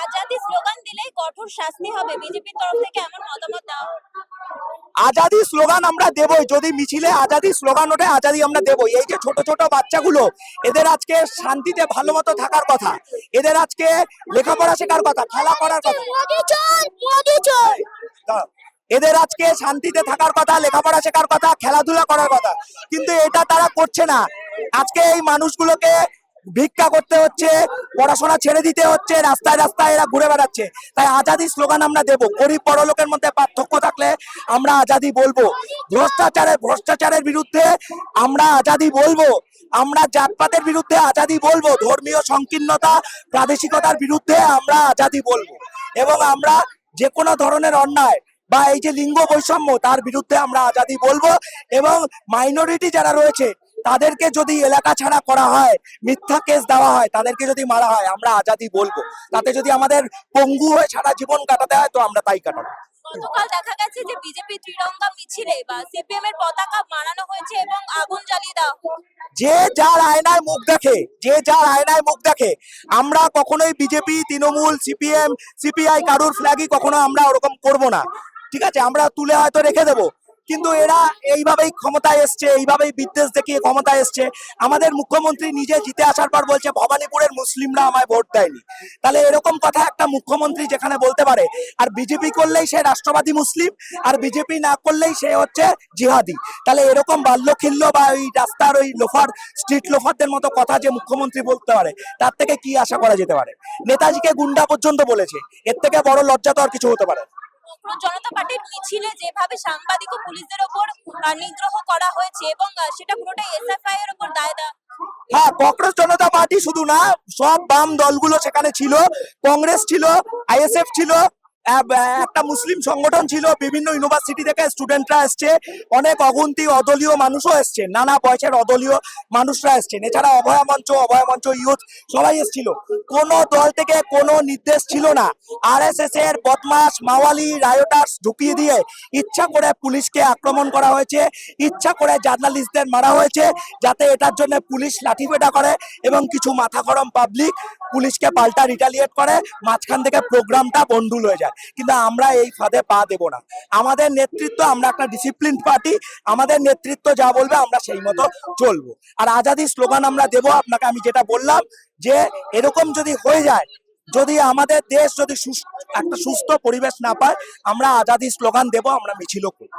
Azadi slogan দিলেই কঠোর শাস্তি হবে, বিজেপির তরফ থেকে এমন মতামত দেওয়া। আজাদি স্লোগান আমরা দেবই, যদি মিছিলে আজাদি স্লোগান ওঠে আজাদি আমরা দেবই। এই যে ছোট ছোট বাচ্চাগুলো, এদের আজকে শান্তিতে ভালো মতো থাকার কথা, এদের আজকে লেখাপড়া শেখার কথা, খেলা করার কথা, এদের আজকে শান্তিতে থাকার কথা, লেখাপড়া শেখার কথা, খেলাধুলা করার কথা, কিন্তু এটা তারা করছে না। আজকে এই মানুষগুলোকে ভিক্ষা করতে হচ্ছে, পড়াশোনা ছেড়ে দিতে হচ্ছে, রাস্তায় রাস্তায় এরা ঘুরে বেড়াচ্ছে। তাই আজাদি স্লোগান আমরা দেবো। গরিব বড় লোকের মধ্যে পার্থক্য থাকলে আমরা আজাদি বলবো। ভ্রষ্টাচারের বিরুদ্ধে আমরা আজাদি বলবো। আমরা জাতপাতের বিরুদ্ধে আজাদি বলবো। ধর্মীয় সংকীর্ণতা, প্রাদেশিকতার বিরুদ্ধে আমরা আজাদি বলবো। এবং আমরা যে কোনো ধরনের অন্যায় বা এই যে লিঙ্গ বৈষম্য, তার বিরুদ্ধে আমরা আজাদি বলবো। এবং মাইনরিটি যারা রয়েছে তাদেরকে যদি এলাকা ছাড়া করা হয়, মিথ্যা কেস দেওয়া হয়, তাদেরকে যদি মারা হয়, আমরা আজাদি বলবো। তাতে যদি আমাদের পঙ্গু হয়ে সারা জীবন কাটাতে হয়, তো আমরা তাই কাটাবো। গতকাল দেখা গেছে যে বিজেপি ত্রিরঙ্গা মিছিলে বা সিপিএম এর পতাকা মারানো হয়েছে এবং আগুন জ্বালিয়ে দেওয়া হয়েছে। যে যার আয়নায় মুখ দেখে, যে যার আয়নায় মুখ দেখে। আমরা কখনোই বিজেপি, তৃণমূল, সিপিএম, সিপিআই কারুর ফ্ল্যাগই কখনো আমরা ওরকম করব না। ঠিক আছে, আমরা তুলে হয়তো রেখে দেবো, কিন্তু এরা এইভাবেই ক্ষমতায় এসছে, এইভাবেই বিদ্বেষ দেখিয়ে ক্ষমতায় এসছে। আমাদের মুখ্যমন্ত্রী নিজে জিতে আসার পর বলছে ভবানীপুরের মুসলিমরা আমায় ভোট দেয়নি। তাহলে এরকম কথা একটা মুখ্যমন্ত্রী যেখানে বলতে পারে, আর বিজেপি করলেই সে রাষ্ট্রবাদী মুসলিম, আর বিজেপি না করলেই সে হচ্ছে জিহাদি, তাহলে এরকম বাল্যখিল্য বা ওই রাস্তার ওই লোফার, স্ট্রিট লোফারদের মতো কথা যে মুখ্যমন্ত্রী বলতে পারে, তার থেকে কি আশা করা যেতে পারে? নেতাজিকে গুন্ডা পর্যন্ত বলেছে, এর থেকে বড় লজ্জা তো আর কিছু হতে পারে। জনতা পার্টির মিছিলে যেভাবে সাংবাদিক ও পুলিশদের ওপর নিগ্রহ করা হয়েছে এবং সেটা পুরোটাই এসএফআই এর উপর দায় দেওয়া। হ্যাঁ, কংগ্রেস জনতা পার্টি শুধু না, সব বাম দলগুলো সেখানে ছিল। কংগ্রেস ছিল, আইএসএফ ছিল, একটা মুসলিম সংগঠন ছিল, বিভিন্ন ইউনিভার্সিটি থেকে স্টুডেন্টরা এসছে, অনেক অগুন্তি অদলীয় মানুষও এসছে, নানা বয়সের অদলীয় মানুষরা এসছেন। এছাড়া অভয় মঞ্চ ইউথ সবাই এসেছিল। কোনো দল থেকে কোনো নির্দেশ ছিল না। আরএসএস এর বদমাস মাওয়ালি রায়োটার্স ঢুকিয়ে দিয়ে ইচ্ছা করে পুলিশকে আক্রমণ করা হয়েছে, ইচ্ছা করে জার্নালিস্টদের মারা হয়েছে, যাতে এটার জন্য পুলিশ লাঠিপেটা করে এবং কিছু মাথা গরম পাবলিক পুলিশকে পাল্টা রিটালিয়েট করে, মাঝখান থেকে প্রোগ্রামটা বন্ডুল হয়ে যায়। কিন্তু আমরা এই ফাঁদে পা দেব না। আমাদের নেতৃত্ব, আমরা একটা ডিসিপ্লিন পার্টি, আমাদের নেতৃত্ব যা বলবে আমরা সেই মতো চলবো। আর আজাদি স্লোগান আমরা দেব। আপনাকে আমি যেটা বললাম, যে এরকম যদি হয়ে যায়, যদি আমাদের দেশ যদি একটা সুস্থ পরিবেশ না পায়, আমরা আজাদি স্লোগান দেব, আমরা মিছিলও করব।